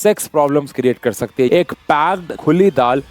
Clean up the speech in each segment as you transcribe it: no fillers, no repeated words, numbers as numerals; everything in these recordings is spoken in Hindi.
सेक्स प्रॉब्लम्स क्रिएट कर सकती है। एक पैक्ड खुली दाल,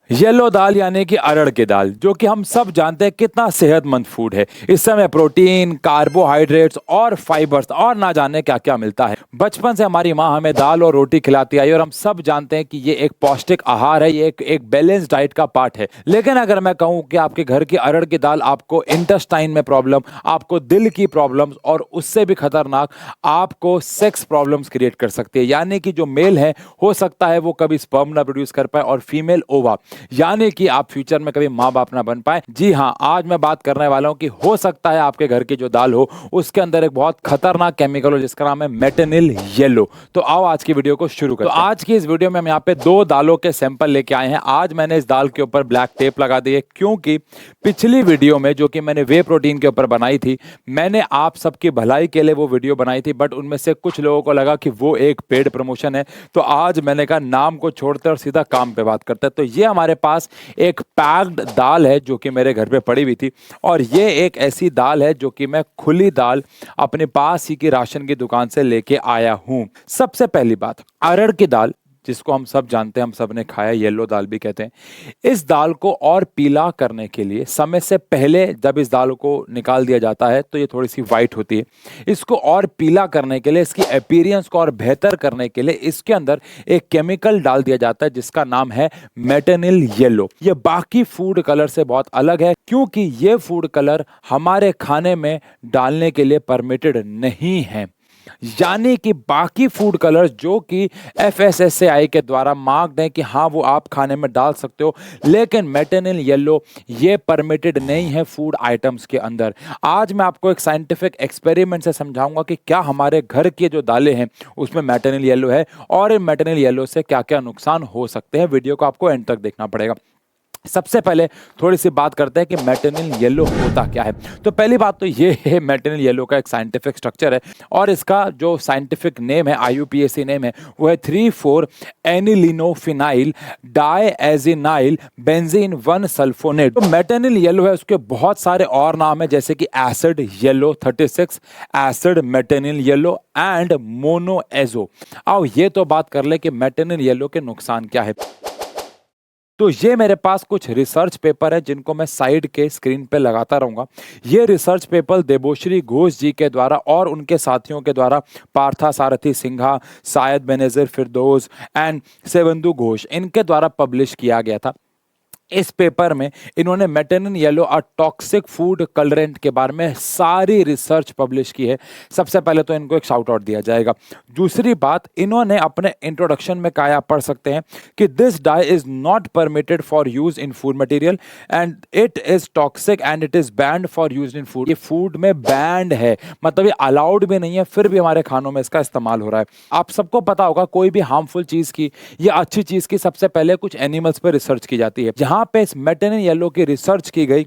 येलो दाल यानी कि अरहर की दाल, जो कि हम सब जानते हैं कितना सेहतमंद फूड है। इस समय प्रोटीन, कार्बोहाइड्रेट्स और फाइबर्स और ना जाने क्या क्या मिलता है। बचपन से हमारी माँ हमें दाल और रोटी खिलाती आई और हम सब जानते हैं कि ये एक पौष्टिक आहार है, ये एक बैलेंस डाइट का पार्ट है। लेकिन अगर मैं कहूँ कि आपके घर की अरहर की दाल आपको इंटेस्टाइन में प्रॉब्लम, आपको दिल की प्रॉब्लम्स और उससे भी खतरनाक आपको सेक्स प्रॉब्लम्स क्रिएट कर सकती है। यानी कि जो मेल है हो सकता है वो कभी स्पर्म ना प्रोड्यूस कर पाए और फीमेल ओवा, यानी कि आप फ्यूचर में कभी मां बाप ना बन पाए। जी हां, आज मैं बात करने वाला हूं कि हो सकता है आपके घर की जो दाल हो उसके अंदर एक बहुत खतरनाक केमिकल हो जिसका नाम है मेटनिल येलो। तो आओ आज की वीडियो को शुरू करते हैं। तो आज की इस वीडियो में हम यहाँ पे 2 दालों के सैंपल लेके आए हैं। आज मैंने इस दाल के ऊपर ब्लैक टेप लगा दी है क्योंकि पिछली वीडियो में जो कि मैंने वे प्रोटीन के ऊपर बनाई थी, मैंने आप सबकी भलाई के लिए वो वीडियो बनाई थी, बट उनमें से कुछ लोगों को लगा कि वो एक पेड प्रमोशन है। तो आज मैंने कहा नाम को छोड़ते और सीधा काम पे बात करते हैं। तो ये हमारे पास एक पैक्ड दाल है जो कि मेरे घर पे पड़ी हुई थी, और ये एक ऐसी दाल है जो कि मैं खुली दाल अपने पास ही की राशन की दुकान से लेके आया हूं। सबसे पहली बात, अरहर की दाल जिसको हम सब जानते हैं, हम सब ने खाया, येलो दाल भी कहते हैं। इस दाल को और पीला करने के लिए समय से पहले जब इस दाल को निकाल दिया जाता है तो ये थोड़ी सी वाइट होती है। इसको और पीला करने के लिए, इसकी अपीयरेंस को और बेहतर करने के लिए इसके अंदर एक केमिकल डाल दिया जाता है जिसका नाम है मेटनिल येलो। ये बाकी फूड कलर से बहुत अलग है क्योंकि ये फूड कलर हमारे खाने में डालने के लिए परमिटेड नहीं है। यानी कि बाकी फूड कलर्स जो कि FSSAI के द्वारा मार्क्ड है कि हाँ वो आप खाने में डाल सकते हो, लेकिन मेटनिल येलो ये परमिटेड नहीं है फूड आइटम्स के अंदर। आज मैं आपको एक साइंटिफिक एक्सपेरिमेंट से समझाऊंगा कि क्या हमारे घर की जो दालें हैं उसमें मेटनिल येलो है और इन मेटनिल येलो से क्या क्या नुकसान हो सकते हैं। वीडियो को आपको एंड तक देखना पड़ेगा। सबसे पहले थोड़ी सी बात करते हैं कि मेटनिल येलो होता क्या है। तो पहली बात तो ये है, मेटनिल येलो का एक साइंटिफिक स्ट्रक्चर है और इसका जो साइंटिफिक नेम है, IUPAC नेम है, वो है 3,4 एनिलीनोफिनाइल डाइएजिनाइल बेंजीन 1 सल्फोनेट। तो मेटनिल येलो है, उसके बहुत सारे और नाम है जैसे कि acid yellow 36, acid metanil yellow and monoazo. आओ ये तो बात कर ले कि मेटनिल येलो के नुकसान क्या है। तो ये मेरे पास कुछ रिसर्च पेपर है जिनको मैं साइड के स्क्रीन पे लगाता रहूंगा। ये रिसर्च पेपर देबोश्री घोष जी के द्वारा और उनके साथियों के द्वारा, पार्था सारथी सिंघा, सायद बेनेजर फिरदौस एंड सेवंदु घोष, इनके द्वारा पब्लिश किया गया था। इस पेपर में इन्होंने मेटनिल येलो और टॉक्सिक फूड कलरेंट के बारे में सारी रिसर्च पब्लिश की है। सबसे पहले तो इनको एक शाउट आउट दिया जाएगा। दूसरी बात, इन्होंने अपने इंट्रोडक्शन में कहा, आप पढ़ सकते हैं कि this dye is not permitted for use in food material and it is toxic and it is banned for use in food. ये फूड में बैंड है, मतलब ये अलाउड भी नहीं है, फिर भी हमारे खानों में इसका इस्तेमाल हो रहा है। आप सबको पता होगा कोई भी हार्मफुल चीज की या अच्छी चीज की सबसे पहले कुछ एनिमल्स पे रिसर्च की जाती है। जहां पे इस मेटनिल येलो की रिसर्च की गई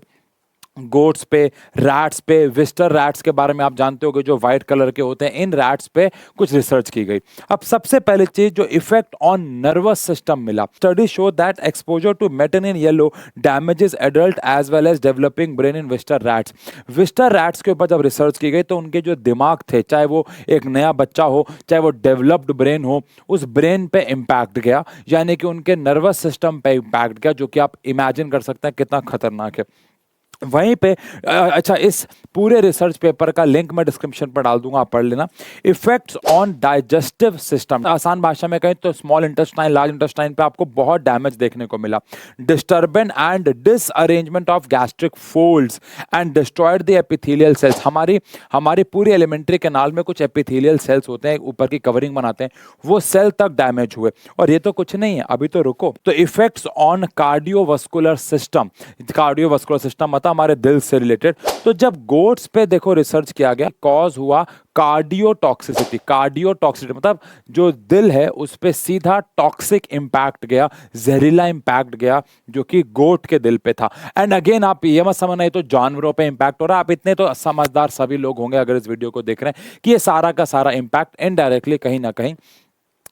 गोट्स पे, रैट्स पे, विस्टर रैट्स के बारे में आप जानते होंगे जो व्हाइट कलर के होते हैं, इन रैट्स पे कुछ रिसर्च की गई। अब सबसे पहली चीज जो इफेक्ट ऑन नर्वस सिस्टम मिला, study show that exposure to metanil yellow damages adult as well as developing brain in Wistar rats. Wistar rats के ऊपर जब रिसर्च की गई तो उनके जो दिमाग थे, चाहे वो एक नया बच्चा हो, चाहे वो डेवलप्ड ब्रेन हो, उस ब्रेन पे इम्पैक्ट गया, यानी कि उनके नर्वस सिस्टम पे इम्पैक्ट गया, जो कि आप इमेजिन कर सकते हैं कितना खतरनाक है। वहीं पे अच्छा, इस पूरे रिसर्च पेपर का लिंक मैं डिस्क्रिप्शन पर डाल दूंगा, आप पढ़ लेना। इफेक्ट्स ऑन डाइजेस्टिव सिस्टम, आसान भाषा में कहें तो स्मॉल इंटेस्टाइन, लार्ज इंटेस्टाइन पे आपको बहुत डैमेज देखने को मिला। Disturbance and disarrangement of gastric folds and destroyed the epithelial cells. हमारी पूरी एलिमेंट्री कैनाल में कुछ एपिथेलियल सेल्स होते हैं, ऊपर की कवरिंग बनाते हैं, वो सेल तक डैमेज हुए। और ये तो कुछ नहीं है, अभी तो रुको। तो effects on cardiovascular system, cardiovascular system हमारे दिल से रिलेटेड। तो जब गोट्स पे देखो रिसर्च किया गया, कॉज हुआ कार्डियोटॉक्सिसिटी। कार्डियोटॉक्सिसिटी मतलब जो दिल है उस पे सीधा टॉक्सिक इंपैक्ट गया, जहरीला इंपैक्ट गया, जो कि गोट के दिल पे था। एंड अगेन आप ये मत समझना ये तो जानवरों पे इंपैक्ट हो रहा है, आप इतने तो समझदार सभी लोग होंगे अगर इस वीडियो को देख रहे हैं कि ये सारा का सारा इंपैक्ट इनडायरेक्टली कहीं ना कहीं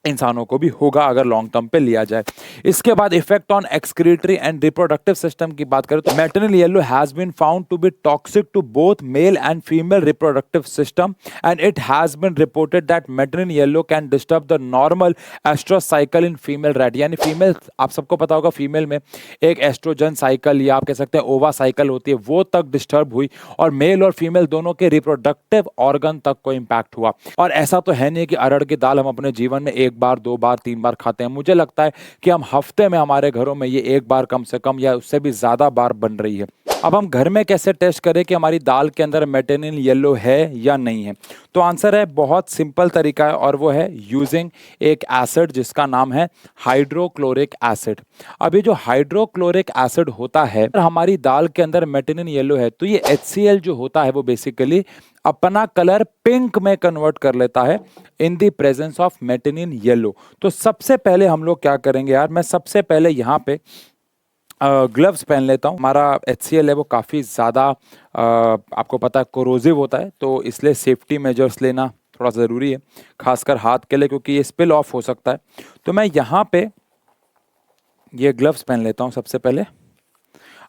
इंसानों को भी होगा अगर लॉन्ग टर्म पे लिया जाए। इसके बाद effect on excretory and reproductive system की बात करें तो maternal yellow has been found to be toxic to both male and female reproductive system and it has been reported that maternal yellow can disturb the normal estrous cycle in female rat. यानी फीमेल, आप सबको पता होगा फीमेल में एक एस्ट्रोजन साइकिल या आप कह सकते हैं ओवा साइकिल होती है, वो तक डिस्टर्ब हुई और मेल और फीमेल दोनों के रिप्रोडक्टिव ऑर्गन तक को इम्पैक्ट हुआ। और ऐसा तो है नहीं कि अरहर की दाल हम अपने जीवन में एक बार, दो बार, तीन बार खाते हैं। मुझे लगता है कि हम हफ्ते में हमारे घरों में ये एक बार कम से कम या उससे भी ज्यादा बार बन रही है। अब हम घर में कैसे टेस्ट करें कि हमारी दाल के अंदर मैटरनल येलो है या नहीं है? तो आंसर है बहुत सिंपल तरीका है और वो है यूजिंग एक एसिड जिसका नाम है हाइड्रोक्लोरिक एसिड। अब ये जो हाइड्रोक्लोरिक एसिड होता है, हमारी दाल के अंदर मैटरनल येलो है तो ये HCl जो होता है वो बेसिकली अपना कलर पिंक में कन्वर्ट कर लेता है in the presence of maternal yellow. तो सबसे पहले हम लोग क्या करेंगे यार, मैं सबसे पहले यहाँ पे ग्लव्स पहन लेता हूँ। हमारा HCl है वो काफ़ी ज़्यादा आपको पता है कोरोजिव होता है, तो इसलिए सेफ्टी मेजर्स लेना थोड़ा ज़रूरी है, खासकर हाथ के लिए, क्योंकि ये स्पिल ऑफ हो सकता है। तो मैं यहाँ पे ये ग्लव्स पहन लेता हूँ सबसे पहले।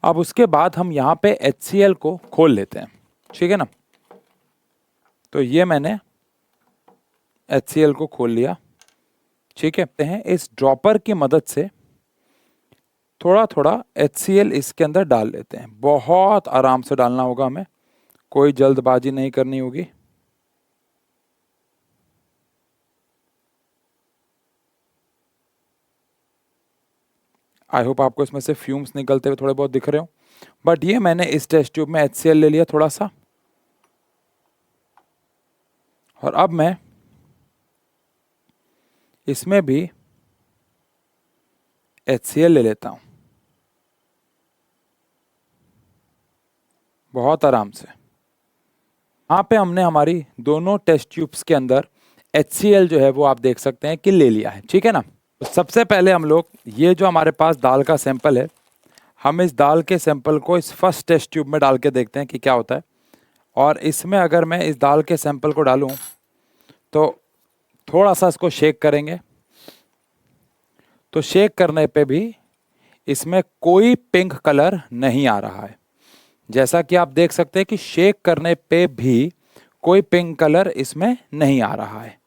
अब उसके बाद हम यहाँ पे HCl को खोल लेते हैं, ठीक है ना। तो ये मैंने HCl को खोल लिया, ठीक है। इस ड्रॉपर की मदद से थोड़ा थोड़ा HCl इसके अंदर डाल लेते हैं। बहुत आराम से डालना होगा हमें, कोई जल्दबाजी नहीं करनी होगी। आई होप आपको इसमें से फ्यूम्स निकलते हुए थोड़े बहुत दिख रहे हो। बट ये मैंने इस टेस्ट ट्यूब में HCl ले लिया थोड़ा सा, और अब मैं इसमें भी HCl ले लेता हूं बहुत आराम से। यहाँ पे हमने हमारी दोनों टेस्ट ट्यूब्स के अंदर HCl जो है वो आप देख सकते हैं कि ले लिया है, ठीक है ना। तो सबसे पहले हम लोग ये जो हमारे पास दाल का सैंपल है, हम इस दाल के सैंपल को इस फर्स्ट टेस्ट ट्यूब में डाल के देखते हैं कि क्या होता है। और इसमें अगर मैं इस दाल के सैंपल को डालूं तो थोड़ा सा इसको शेक करेंगे, तो शेक करने पे भी इसमें कोई पिंक कलर नहीं आ रहा है। जैसा कि आप देख सकते हैं कि शेक करने पे भी कोई पिंक कलर इसमें नहीं आ रहा है।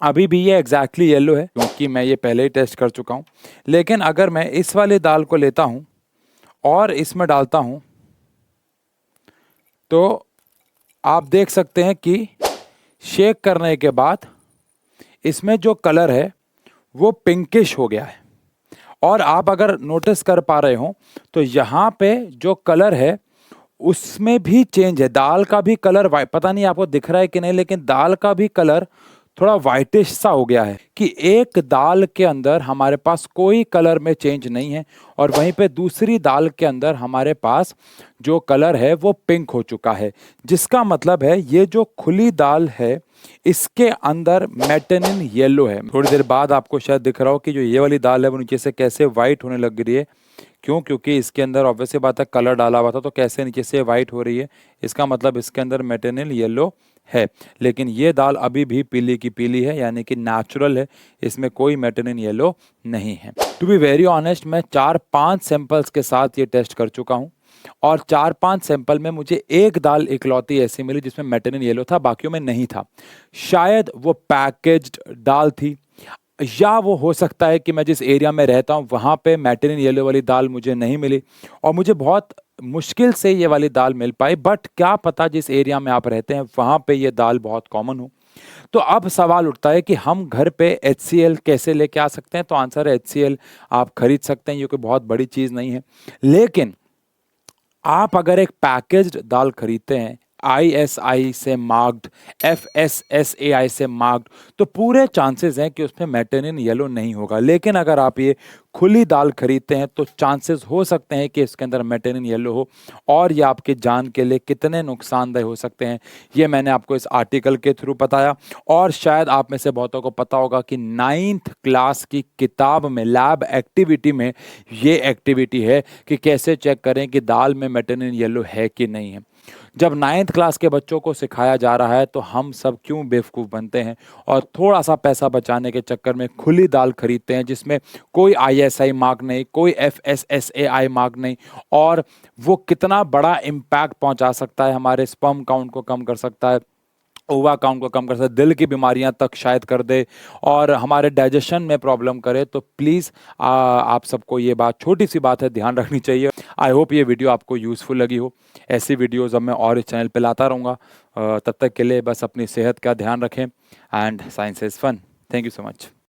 अभी भी ये एग्जैक्टली येलो है क्योंकि मैं ये पहले ही टेस्ट कर चुका हूं। लेकिन अगर मैं इस वाली दाल को लेता हूं और इसमें डालता हूं तो आप देख सकते हैं कि शेक करने के बाद इसमें जो कलर है वो पिंकिश हो गया है। और आप अगर नोटिस कर पा रहे हो तो यहाँ पे जो कलर है उसमें भी चेंज है। दाल का भी कलर पता नहीं आपको दिख रहा है कि नहीं, लेकिन दाल का भी कलर थोड़ा वाइटिश सा हो गया है कि एक दाल के अंदर हमारे पास कोई कलर में चेंज नहीं है और वहीं पे दूसरी दाल के अंदर हमारे पास जो कलर है वो पिंक हो चुका है। जिसका मतलब है ये जो खुली दाल है इसके अंदर मैटरनल येलो है। थोड़ी देर बाद आपको शायद दिख रहा हो कि जो ये वाली दाल है वो नीचे से कैसे वाइट होने लग रही है। क्यों? क्योंकि इसके अंदर ऑब्वियसली बात है कलर डाला हुआ था, तो कैसे नीचे से वाइट हो रही है, इसका मतलब इसके अंदर मैटरनल येलो है। लेकिन ये दाल अभी भी पीली की पीली है, यानी कि नेचुरल है, इसमें कोई मैटरनल येलो नहीं है। टू बी वेरी ऑनेस्ट, मैं 4-5 सैंपल्स के साथ ये टेस्ट कर चुका हूँ और 4-5 सैंपल में मुझे एक दाल इकलौती ऐसी मिली जिसमें मैटरनल येलो था, बाकियों में नहीं था। शायद वो पैकेज्ड दाल थी, या वो हो सकता है कि मैं जिस एरिया में रहता हूँ वहाँ पे मैटरनल येलो वाली दाल मुझे नहीं मिली और मुझे बहुत मुश्किल से ये वाली दाल मिल पाई। बट क्या पता जिस एरिया में आप रहते हैं वहाँ पे ये दाल बहुत कॉमन हो। तो अब सवाल उठता है कि हम घर पे HCl कैसे लेके आ सकते हैं? तो आंसर है HCl आप खरीद सकते हैं, ये कोई बहुत बड़ी चीज़ नहीं है। लेकिन आप अगर एक पैकेज्ड दाल खरीदते हैं ISI से मार्क्ड, FSSAI से मार्क्ड, तो पूरे चांसेस हैं कि उसमें मैटरनल येलो नहीं होगा। लेकिन अगर आप ये खुली दाल खरीदते हैं तो चांसेस हो सकते हैं कि इसके अंदर मैटरनल येलो हो, और ये आपके जान के लिए कितने नुकसानदेह हो सकते हैं ये मैंने आपको इस आर्टिकल के थ्रू बताया। और शायद आप में से बहुतों को पता होगा कि 9th क्लास की किताब में लैब एक्टिविटी में ये एक्टिविटी है कि कैसे चेक करें कि दाल में मैटरनल येलो है कि नहीं है। जब 9th क्लास के बच्चों को सिखाया जा रहा है तो हम सब क्यों बेवकूफ़ बनते हैं और थोड़ा सा पैसा बचाने के चक्कर में खुली दाल खरीदते हैं जिसमें कोई आईएसआई मार्क नहीं, कोई एफएसएसएआई मार्क नहीं, और वो कितना बड़ा इम्पैक्ट पहुंचा सकता है, हमारे स्पर्म काउंट को कम कर सकता है, ओवा काउंट को कम कर सकते, दिल की बीमारियां तक शायद कर दे और हमारे डाइजेशन में प्रॉब्लम करे। तो प्लीज़ आप सबको ये बात, छोटी सी बात है, ध्यान रखनी चाहिए। आई होप ये वीडियो आपको यूज़फुल लगी हो। ऐसी वीडियोज़ अब मैं और इस चैनल पे लाता रहूँगा। तब तक के लिए बस अपनी सेहत का ध्यान रखें and science is fun. Thank you so much.